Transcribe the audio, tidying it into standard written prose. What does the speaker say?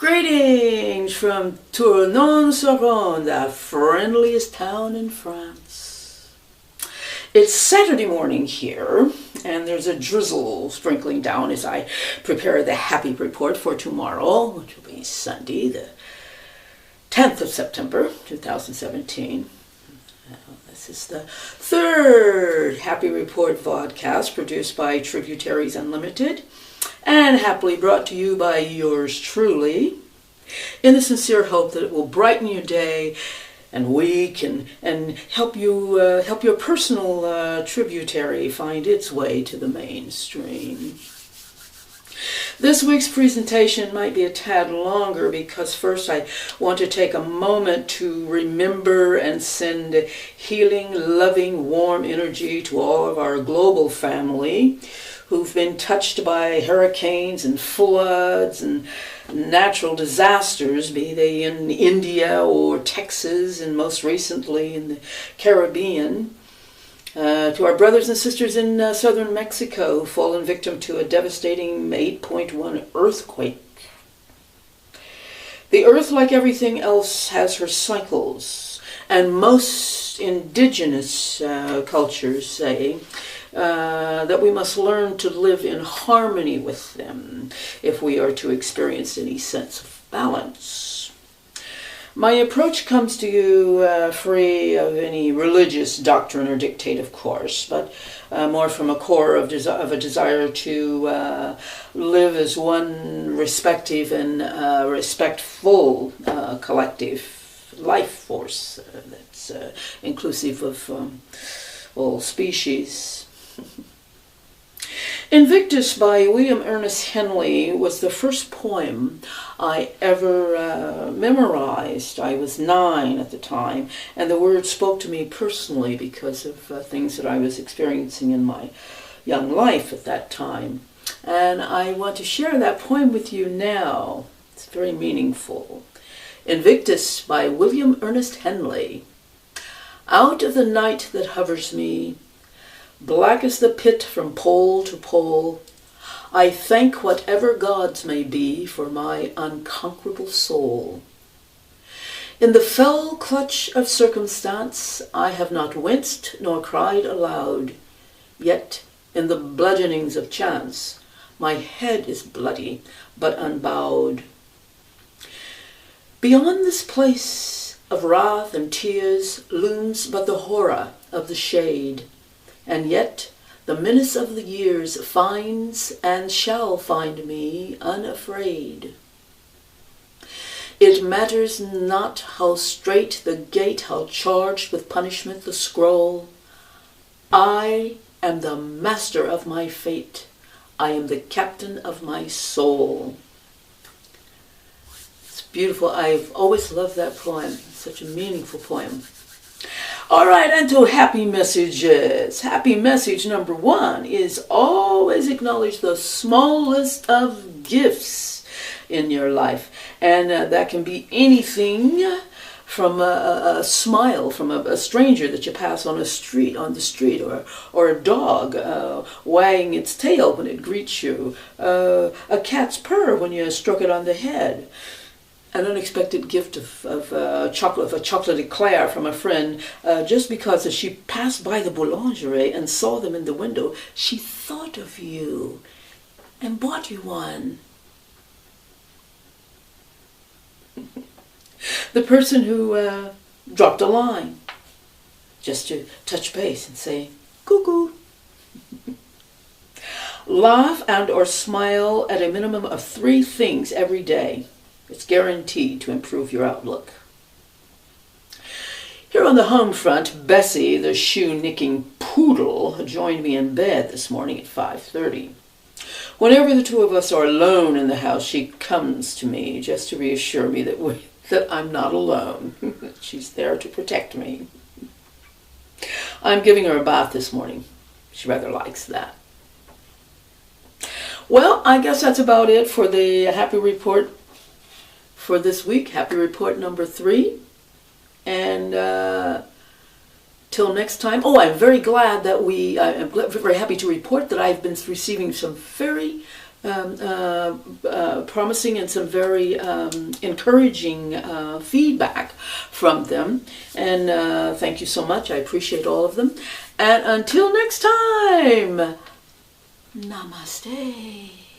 Greetings from Tournon-sur-Rhône, the friendliest town in France. It's Saturday morning here, and there's a drizzle sprinkling down as I prepare the happy report for tomorrow, which will be Sunday, the 10th of September, 2017. This is the third Happy Report vodcast produced by Tributaries Unlimited and happily brought to you by yours truly, in the sincere hope that it will brighten your day and week and help your personal tributary find its way to the mainstream. This week's presentation might be a tad longer because first I want to take a moment to remember and send healing, loving, warm energy to all of our global family who've been touched by hurricanes and floods and natural disasters, be they in India or Texas and most recently in the Caribbean. To our brothers and sisters in southern Mexico who've fallen victim to a devastating 8.1 earthquake. The earth, like everything else, has her cycles, and most indigenous cultures say that we must learn to live in harmony with them if we are to experience any sense of balance. My approach comes to you free of any religious doctrine or dictate, of course, but more from a core of a desire to live as one respective and respectful collective life force that's inclusive of all species. INVICTUS by William Ernest Henley was the first poem I ever memorized. I was 9 at the time, and the words spoke to me personally because of things that I was experiencing in my young life at that time. And I want to share that poem with you now. It's very meaningful. INVICTUS by William Ernest Henley. Out of the night that hovers me, black as the pit from pole to pole, I thank whatever gods may be for my unconquerable soul. In the fell clutch of circumstance, I have not winced nor cried aloud, yet in the bludgeonings of chance, my head is bloody but unbowed. Beyond this place of wrath and tears looms but the horror of the shade, and yet the menace of the years finds and shall find me unafraid. It matters not how strait the gate, how charged with punishment the scroll. I am the master of my fate. I am the captain of my soul. It's beautiful. I've always loved that poem. It's such a meaningful poem. All right, and to happy messages. Happy message number 1 is always acknowledge the smallest of gifts in your life. And that can be anything from a smile from a stranger that you pass on the street, or a dog wagging its tail when it greets you, a cat's purr when you stroke it on the head. An unexpected gift of a chocolate eclair from a friend, just because as she passed by the boulangerie and saw them in the window, she thought of you and bought you one. The person who dropped a line just to touch base and say, cuckoo. Laugh and or smile at a minimum of 3 things every day. It's guaranteed to improve your outlook. Here on the home front, Bessie, the shoe-nicking poodle, joined me in bed this morning at 5:30. Whenever the two of us are alone in the house, she comes to me just to reassure me that I'm not alone. She's there to protect me. I'm giving her a bath this morning. She rather likes that. Well, I guess that's about it for the happy report for this week. Happy report number 3. And till next time. I'm very glad that I'm very happy to report that I've been receiving some very, promising and some very encouraging feedback from them. And thank you so much. I appreciate all of them. And until next time, namaste.